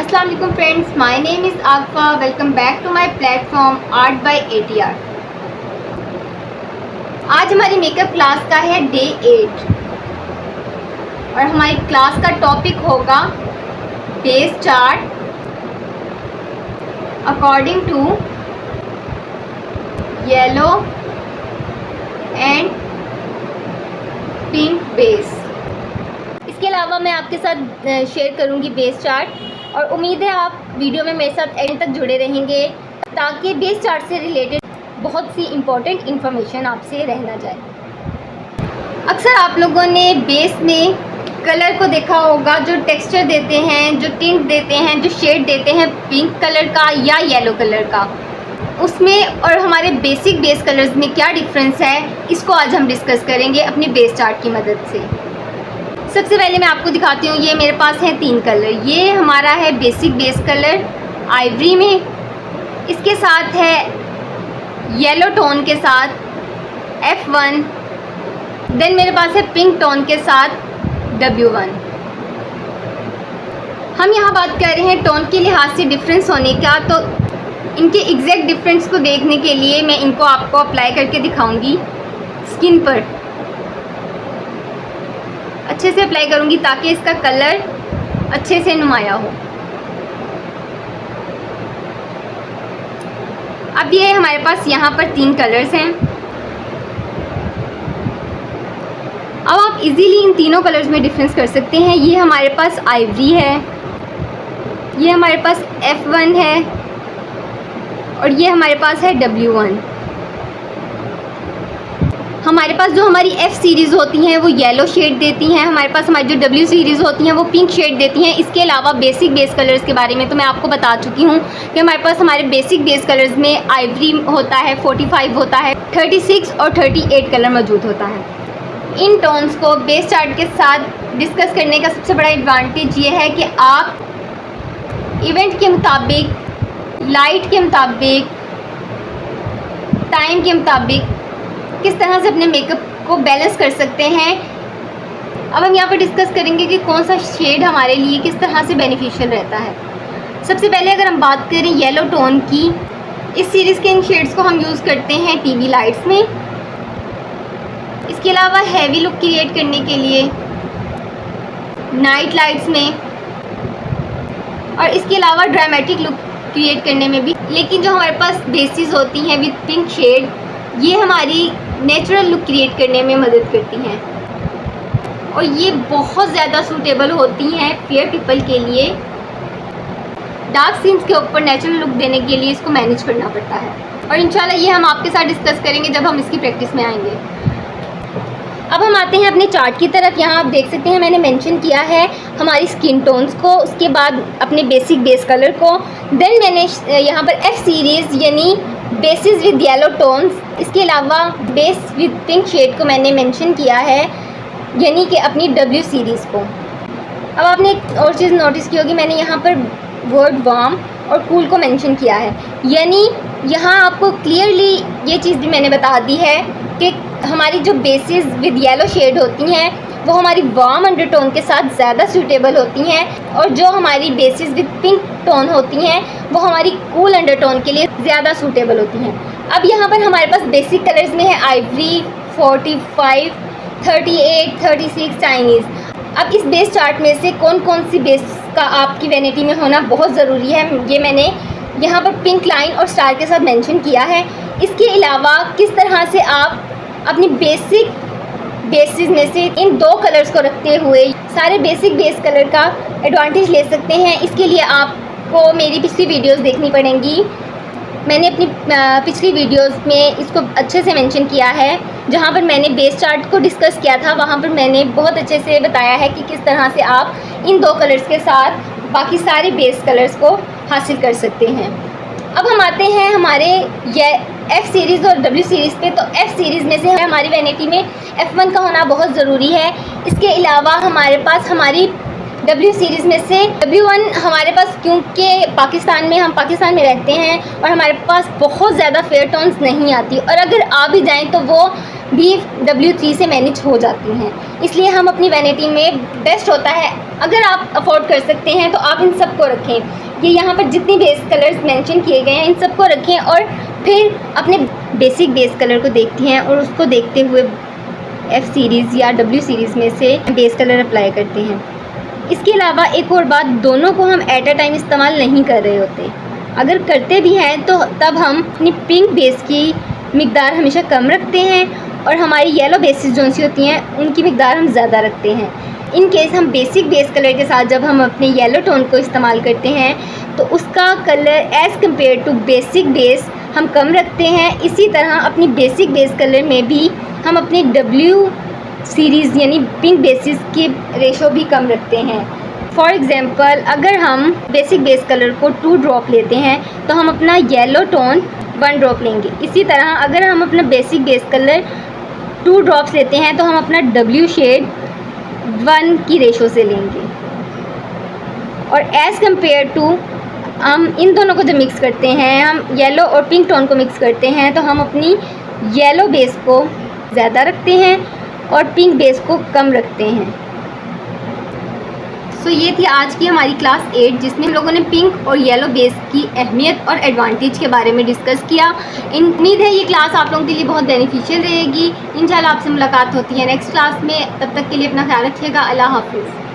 अस्सलाम वालेकुम friends, my name is आगफा। Welcome back to my platform art by ATR। आज हमारी मेकअप क्लास का है डे 8 और हमारी क्लास का टॉपिक होगा base chart according to yellow and pink base. इसके अलावा मैं आपके साथ शेयर करूंगी बेस चार्ट और उम्मीद है आप वीडियो में मेरे साथ एंड तक जुड़े रहेंगे ताकि बेस चार्ट से रिलेटेड बहुत सी इम्पोर्टेंट इन्फॉर्मेशन आपसे रह ना जाए। अक्सर आप लोगों ने बेस में कलर को देखा होगा, जो टेक्सचर देते हैं, जो टिंट देते हैं, जो शेड देते हैं पिंक कलर का या येलो कलर का, उसमें और हमारे बेसिक बेस कलर्स में क्या डिफरेंस है, इसको आज हम डिस्कस करेंगे अपनी बेस चार्ट की मदद से। सबसे पहले मैं आपको दिखाती हूँ, ये मेरे पास हैं 3 कलर। ये हमारा है बेसिक बेस कलर आइवरी में, इसके साथ है येलो टोन के साथ F1, देन मेरे पास है पिंक टोन के साथ W1। हम यहाँ बात कर रहे हैं टोन के लिहाज से डिफरेंस होने का, तो इनके एग्जैक्ट डिफरेंस को देखने के लिए मैं इनको आपको अप्लाई करके दिखाऊंगी स्किन पर। अच्छे से अप्लाई करूंगी ताकि इसका कलर अच्छे से नुमाया हो। अब ये हमारे पास यहाँ पर 3 कलर्स हैं। अब आप इजीली इन तीनों कलर्स में डिफरेंस कर सकते हैं। ये हमारे पास आइवरी है, ये हमारे पास F1 है और ये हमारे पास है W1। हमारे पास जो हमारी F सीरीज़ होती हैं वो येलो शेड देती हैं, हमारे पास हमारी जो W सीरीज़ होती हैं वो पिंक शेड देती हैं। इसके अलावा बेसिक बेस कलर्स के बारे में तो मैं आपको बता चुकी हूँ कि हमारे पास हमारे बेसिक बेस कलर्स में आइवरी होता है, 45 होता है, 36 और 38 कलर मौजूद होता है। इन टोन्स को बेस चार्ट के साथ डिस्कस करने का सबसे बड़ा एडवांटेज ये है कि आप इवेंट के मुताबिक, लाइट के मुताबिक, टाइम के मुताबिक किस तरह से अपने मेकअप को बैलेंस कर सकते हैं। अब हम यहाँ पर डिस्कस करेंगे कि कौन सा शेड हमारे लिए किस तरह से बेनिफिशियल रहता है। सबसे पहले अगर हम बात करें येलो टोन की, इस सीरीज़ के इन शेड्स को हम यूज़ करते हैं टीवी लाइट्स में। इसके अलावा हैवी लुक क्रिएट करने के लिए नाइट लाइट्स में, और इसके अलावा ड्रामेटिक लुक क्रिएट करने में भी। लेकिन जो हमारे पास बेसिस होती हैं विद पिंक शेड, ये हमारी नेचुरल लुक क्रिएट करने में मदद करती हैं और ये बहुत ज़्यादा सूटेबल होती हैं फेयर पीपल के लिए। डार्क स्किन्स के ऊपर नेचुरल लुक देने के लिए इसको मैनेज करना पड़ता है और इंशाल्लाह ये हम आपके साथ डिस्कस करेंगे जब हम इसकी प्रैक्टिस में आएंगे। अब हम आते हैं अपने चार्ट की तरफ। यहाँ आप देख सकते हैं मैंने मेंशन किया है हमारी स्किन टोन्स को, उसके बाद अपने बेसिक बेस कलर को, देन मैंने यहाँ पर F सीरीज़ यानी बेसिस विद येलो टोन्स, इसके अलावा बेस विद पिंक शेड को मैंने मेंशन किया है यानी कि अपनी W सीरीज़ को। अब आपने एक और चीज़ नोटिस की होगी, मैंने यहाँ पर वर्ड वार्म और कूल को मेंशन किया है, यानी यहाँ आपको क्लियरली ये चीज़ भी मैंने बता दी है कि हमारी जो बेसिस विद येलो शेड होती हैं वो हमारी वार्म अंडरटोन के साथ ज़्यादा सूटेबल होती हैं और जो हमारी बेसिस विद पिंक टोन होती हैं वो हमारी कूल अंडरटोन के लिए ज़्यादा सूटेबल होती हैं। अब यहाँ पर हमारे पास बेसिक कलर्स में है आइवरी, 45, 38, 36 चाइनीज़। अब इस बेस चार्ट में से कौन कौन सी बेस का आपकी वैनिटी में होना बहुत ज़रूरी है, ये मैंने यहाँ पर पिंक लाइन और स्टार के साथ मेंशन किया है। इसके अलावा किस तरह से आप अपनी बेसिक बेसिस में से इन 2 कलर्स को रखते हुए सारे बेसिक बेस कलर का एडवांटेज ले सकते हैं, इसके लिए आपको मेरी पिछली वीडियोस देखनी पड़ेंगी। मैंने अपनी पिछली वीडियोस में इसको अच्छे से मेंशन किया है, जहां पर मैंने बेस चार्ट को डिस्कस किया था, वहां पर मैंने बहुत अच्छे से बताया है कि किस तरह से आप इन 2 कलर्स के साथ बाकी सारे बेस कलर्स को हासिल कर सकते हैं। अब हम आते हैं हमारे ये F सीरीज़ और W सीरीज़ पे। तो F सीरीज़ में से हमारी वैनिटी में F1 का होना बहुत ज़रूरी है। इसके अलावा हमारे पास हमारी W सीरीज़ में से W1 हमारे पास, क्योंकि हम पाकिस्तान में रहते हैं और हमारे पास बहुत ज़्यादा फेयर टोन्स नहीं आती, और अगर आ भी जाएँ तो वो भी W3 से मैनेज हो जाती हैं। इसलिए हम अपनी वैनिटी में बेस्ट होता है, अगर आप अफोर्ड कर सकते हैं तो आप इन सब को रखें। ये यहाँ पर जितनी बेस कलर्स मेंशन किए गए हैं इन सब को रखें और फिर अपने बेसिक बेस कलर को देखते हैं और उसको देखते हुए F सीरीज़ या W सीरीज़ में से बेस कलर अप्लाई करते हैं। इसके अलावा एक और बात, दोनों को हम एट अ टाइम इस्तेमाल नहीं कर रहे होते। अगर करते भी हैं तो तब हम अपनी पिंक बेस की मिकदार हमेशा कम रखते हैं और हमारी येलो बेसिस जो सी होती हैं उनकी मिकदार हम ज़्यादा रखते हैं। इन केस हम बेसिक बेस कलर के साथ जब हम अपने येलो टोन को इस्तेमाल करते हैं तो उसका colour as compare to basic base हम कम रखते हैं। इसी तरह अपनी बेसिक बेस कलर में भी हम अपनी W सीरीज़ यानी पिंक बेसिस की रेशो भी कम रखते हैं। फॉर एग्ज़ाम्पल, अगर हम बेसिक बेस कलर को 2 ड्रॉप लेते हैं तो हम अपना येलो टोन 1 ड्रॉप लेंगे। इसी तरह अगर हम अपना बेसिक बेस कलर 2 ड्रॉप्स लेते हैं तो हम अपना W शेड 1 की रेशो से लेंगे। और एज़ कम्पेयर टू हम इन दोनों को जब मिक्स करते हैं, हम येलो और पिंक टोन को मिक्स करते हैं तो हम अपनी येलो बेस को ज़्यादा रखते हैं और पिंक बेस को कम रखते हैं। सो ये थी आज की हमारी क्लास 8 जिसमें हम लोगों ने पिंक और येलो बेस की अहमियत और एडवांटेज के बारे में डिस्कस किया। उम्मीद है ये क्लास आप लोगों के लिए बहुत बेनिफिशियल रहेगी। इंशाल्लाह आपसे मुलाकात होती है नेक्स्ट क्लास में। तब तक के लिए अपना ख्याल रखिएगा। अल्लाह हाफिज़।